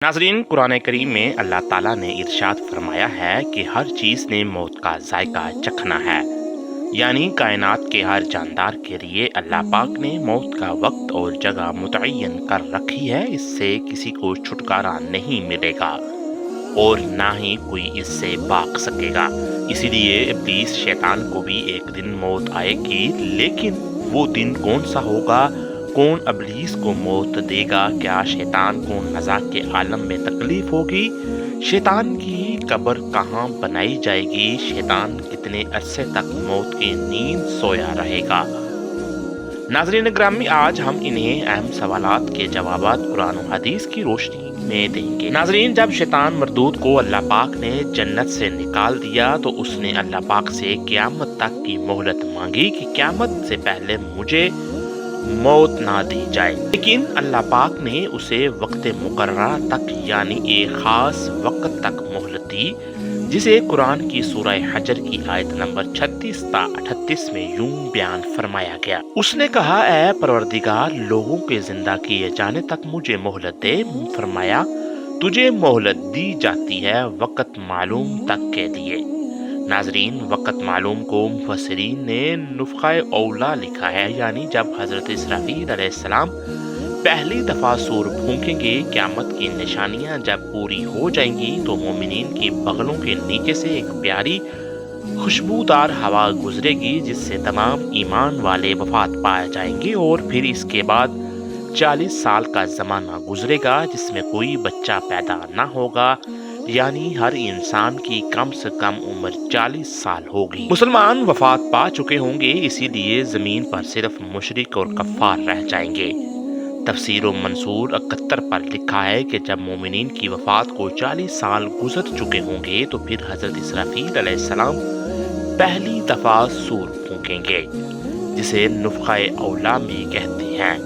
नाजरीन, कुरान करीम में अल्लाह ताला ने इरशाद फरमाया है कि हर चीज़ ने मौत का जायका चखना है। यानी कायनात के हर जानदार के लिए अल्लाह पाक ने मौत का वक्त और जगह मुतय्यन कर रखी है। इससे किसी को छुटकारा नहीं मिलेगा और ना ही कोई इससे भाग सकेगा। इसीलिए इब्लीस शैतान को भी एक दिन मौत आएगी, लेकिन वो दिन कौन सा होगा, कौन इब्लीस को मौत देगा, क्या शैतान को मजाक के आलम में तकलीफ होगी, शैतान की कब्र कहाँ बनाई जाएगी, शैतान कितने अरसे तक मौत की नींद सोया रहेगा। नाज़रीन ग्रामी, आज हम इन्हें अहम सवालात के जवाबात कुरान और हदीस की रोशनी में देंगे। नाज़रीन, जब शैतान मरदूद को अल्लाह पाक ने जन्नत से निकाल दिया तो उसने अल्लाह पाक से क़यामत तक की मोहलत मांगी कि क़यामत से पहले मुझे मौत ना दी जाए, लेकिन अल्लाह पाक ने उसे वक्त मुकर्ररा तक यानी एक खास वक्त तक मोहलत दी, जिसे कुरान की सूरह हजर की आयत नंबर 36 ता 38 में यूं बयान फरमाया गया। उसने कहा, ऐ परवरदिगार, लोगों के जिंदा किए जाने तक मुझे मोहलत दे। फरमाया, तुझे मोहलत दी जाती है वक्त मालूम तक के लिए। नाजरीन, वक़्त मालूम को मुफस्सिरीन ने नुफ़ख़े औला लिखा है, यानी जब हज़रत इसराफील अलैहिस्सलाम पहली दफ़ा सूर फूंकेंगे, क़यामत की निशानियां जब पूरी हो जाएंगी तो मोमिनीन की बगलों के नीचे से एक प्यारी खुशबूदार हवा गुजरेगी, जिससे तमाम ईमान वाले वफात पाए जाएंगे और फिर इसके बाद 40 साल का ज़माना गुजरेगा जिसमें कोई बच्चा पैदा ना होगा, यानी हर इंसान की कम से कम उम्र 40 साल होगी। मुसलमान वफात पा चुके होंगे, इसीलिए जमीन पर सिर्फ मुशरिक और कफ्फार रह जाएंगे। तफसीर मंसूर 71 पर लिखा है कि जब मोमिनीन की वफात को 40 साल गुजर चुके होंगे तो फिर हजरत इसराफील अलैहिस्सलाम पहली दफा सूर फूंकेंगे, जिसे नुफ़ख़े औला में कहते हैं।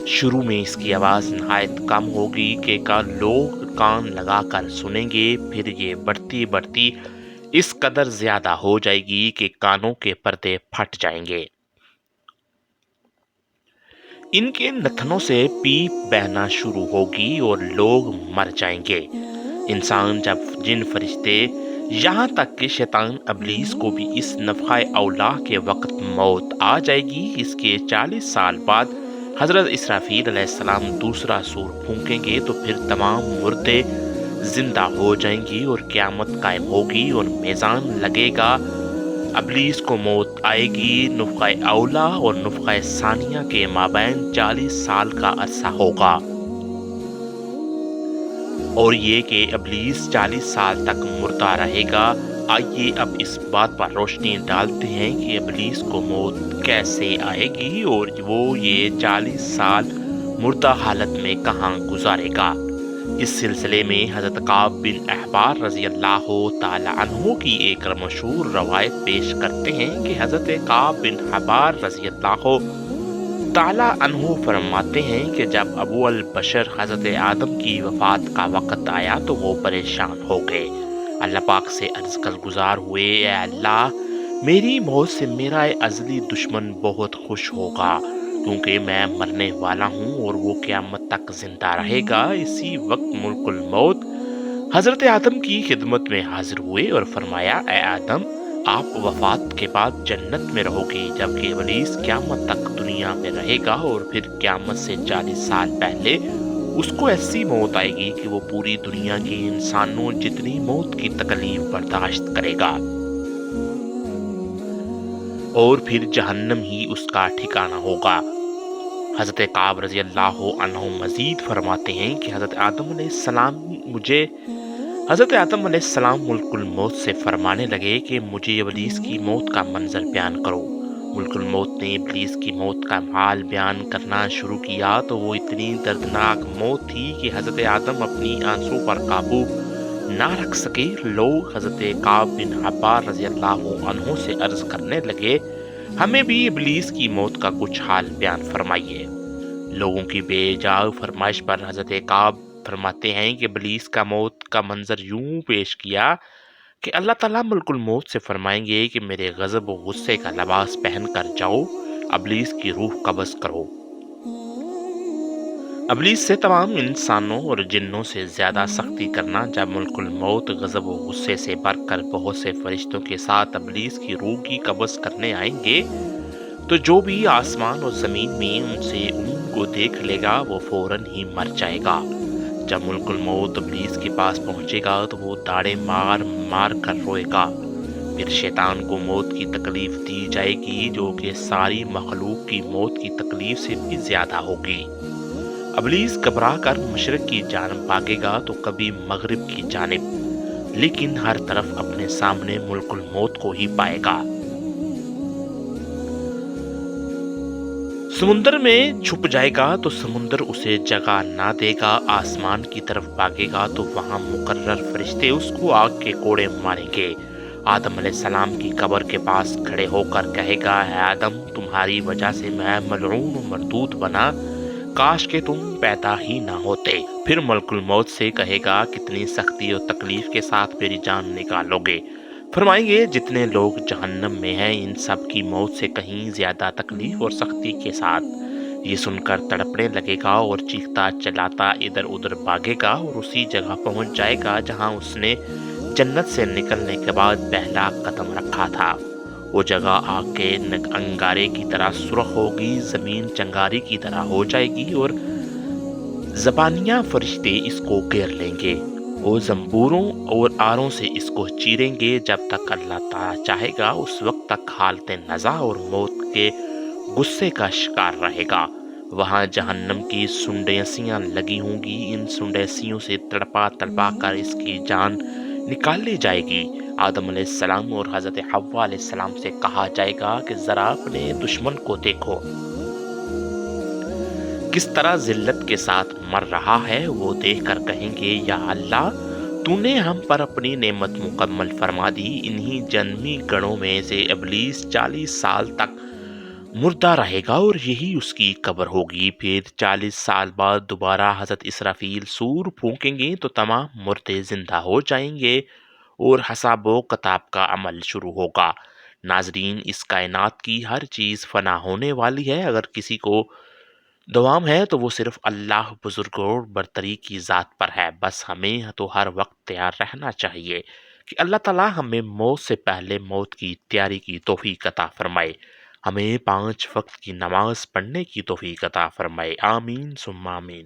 शुरू में इसकी आवाज़ नहायत कम होगी कि लोग कान लगाकर सुनेंगे, फिर ये बढ़ती बढ़ती इस कदर ज्यादा हो जाएगी कि कानों के पर्दे फट जाएंगे। इनके नथनों से पीप बहना शुरू होगी और लोग मर जाएंगे। इंसान, जब जिन फरिश्ते, यहाँ तक कि शैतान इब्लीस को भी इस नफ़ख़े औला के वक्त मौत आ जाएगी। इसके 40 साल बाद हजरत इसराफील अलैहिस्सलाम दूसरा सूर फूंकेंगे तो फिर तमाम मुर्दे जिंदा हो जाएंगी और क़यामत कायम होगी और मीज़ान लगेगा। इब्लीस को मौत आएगी। नुफ़ख़े औला और नुफ़ख़े सानिया के माबैन 40 साल का अरसा होगा और ये कि इब्लीस 40 साल तक मुर्दा रहेगा। आइए अब इस बात पर रोशनी डालते हैं कि इब्लीस को मौत कैसे आएगी और वो ये 40 साल मुर्दा हालत में कहाँ गुजारेगा। इस सिलसिले में हज़रत काब बिन अहबार रज़ी अल्लाह ताला अन्हु की एक मशहूर रवायत पेश करते हैं कि हज़रत काब बिन अहबार रज़ी अल्लाह ताला अन्हु फरमाते हैं कि जब अबू अल बशर हज़रत आदम की वफ़ात का वक़्त आया तो वो परेशान हो गए। अल्लाह पाक से अर्ज़ कर गुजार हुए, ए अल्लाह, मेरी मौत से मेरा अज़ली दुश्मन बहुत खुश होगा, क्योंकि मैं मरने वाला हूँ और वो क़यामत तक जिंदा रहेगा। इसी वक्त मुल्कुल मौत हज़रत आदम की खिदमत में हाजिर हुए और फरमाया, ए आदम, आप वफात के बाद जन्नत में रहोगे, जबकि इब्लीस क़यामत तक दुनिया में रहेगा और फिर क़यामत से 40 साल पहले उसको ऐसी मौत आएगी कि वो पूरी दुनिया के इंसानों जितनी मौत की तकलीफ बर्दाश्त करेगा और फिर जहन्नम ही उसका ठिकाना होगा। हज़रत काब रज़ी अल्लाह अन्हु मज़ीद फरमाते हैं कि हज़रत आदम अलैहिस्सलाम मुल्कुल मौत से फरमाने लगे कि मुझे इब्लीस की मौत का मंजर बयान करो। मुल्कुल मौत ने इब्लीस की मौत का हाल बयान करना शुरू किया तो वो इतनी दर्दनाक मौत थी कि हज़रत आदम अपनी आंसू पर काबू ना रख सके। लोग हज़रत काब बिन अहबार रज़ी अल्लाह अन्हु से अर्ज करने लगे, हमें भी इब्लीस की मौत का कुछ हाल बयान फरमाइए। लोगों की बेजाग फरमाइश पर हज़रत काब फरमाते हैं कि इब्लीस का मौत का मंजर यूं पेश किया कि अल्लाह ताला मुल्कुल मौत से फरमाएंगे कि मेरे गज़ब और गुस्से का लिबास पहन कर जाओ, इब्लीस की रूह कब्ज़ करो। ابلیس سے تمام انسانوں اور جنوں سے زیادہ سختی کرنا۔ جب ملک الموت غضب و غصے سے بھر کر بہت سے فرشتوں کے ساتھ ابلیس کی روح کی قبض کرنے آئیں گے، تو جو بھی آسمان اور زمین میں ان کو دیکھ لے گا وہ فوراً ہی مر جائے گا۔ جب ملک الموت ابلیس کے پاس پہنچے گا تو وہ داڑے مار مار کر روئے گا۔ پھر شیطان کو موت کی تکلیف دی جائے گی، جو کہ ساری مخلوق کی موت کی تکلیف سے بھی زیادہ ہوگی۔ ابلیس گھبرا کر مشرق کی جانب بھاگے گا تو کبھی مغرب کی جانب، لیکن ہر طرف اپنے سامنے ملک الموت کو ہی پائے گا۔ سمندر میں چھپ جائے گا تو سمندر اسے جگہ نہ دے گا۔ آسمان کی طرف بھاگے گا تو وہاں مقرر فرشتے اس کو آگ کے کوڑے ماریں گے۔ آدم علیہ السلام کی قبر کے پاس کھڑے ہو کر کہے گا، اے آدم، تمہاری وجہ سے میں ملعون و مردود بنا، کاش کہ تم پیدا ہی نہ ہوتے۔ پھر ملک الموت سے کہے گا، کتنی سختی اور تکلیف کے ساتھ میری جان نکالو گے؟ فرمائیں گے، جتنے لوگ جہنم میں ہیں ان سب کی موت سے کہیں زیادہ تکلیف اور سختی کے ساتھ۔ یہ سن کر تڑپنے لگے گا اور چیختا چلاتا ادھر ادھر بھاگے گا اور اسی جگہ پہنچ جائے گا جہاں اس نے جنت سے نکلنے کے بعد پہلا قدم رکھا تھا۔ وہ جگہ آگ کے انگارے کی طرح سرخ ہوگی، زمین چنگاری کی طرح ہو جائے گی اور زبانیاں فرشتے اس کو گھیر لیں گے۔ وہ زنبوروں اور آروں سے اس کو چیریں گے جب تک اللہ تعالیٰ چاہے گا، اس وقت تک حالت نزا اور موت کے غصے کا شکار رہے گا۔ وہاں جہنم کی سنڈیسیاں لگی ہوں گی، ان سنڈیسیوں سے تڑپا تڑپا کر اس کی جان نکالی جائے گی۔ آدم علیہ السلام اور حضرت حوا علیہ السلام سے کہا جائے گا کہ ذرا اپنے دشمن کو دیکھو، کس طرح ذلت کے ساتھ مر رہا ہے۔ وہ دیکھ کر کہیں گے، یا اللہ، تو نے ہم پر اپنی نعمت مکمل فرما دی۔ انہی جنمی گڑوں میں سے ابلیس 40 سال تک مردہ رہے گا اور یہی اس کی قبر ہوگی۔ پھر 40 سال بعد دوبارہ حضرت اسرافیل سور پھونکیں گے تو تمام مردے زندہ ہو جائیں گے اور حساب و کتاب کا عمل شروع ہوگا۔ ناظرین، اس کائنات کی ہر چیز فنا ہونے والی ہے۔ اگر کسی کو دوام ہے تو وہ صرف اللہ بزرگ اور برتری کی ذات پر ہے۔ بس ہمیں تو ہر وقت تیار رہنا چاہیے کہ اللہ تعالیٰ ہمیں موت سے پہلے موت کی تیاری کی توفیق عطا فرمائے، ہمیں 5 وقت کی نماز پڑھنے کی توفیق عطا فرمائے۔ آمین ثم آمین۔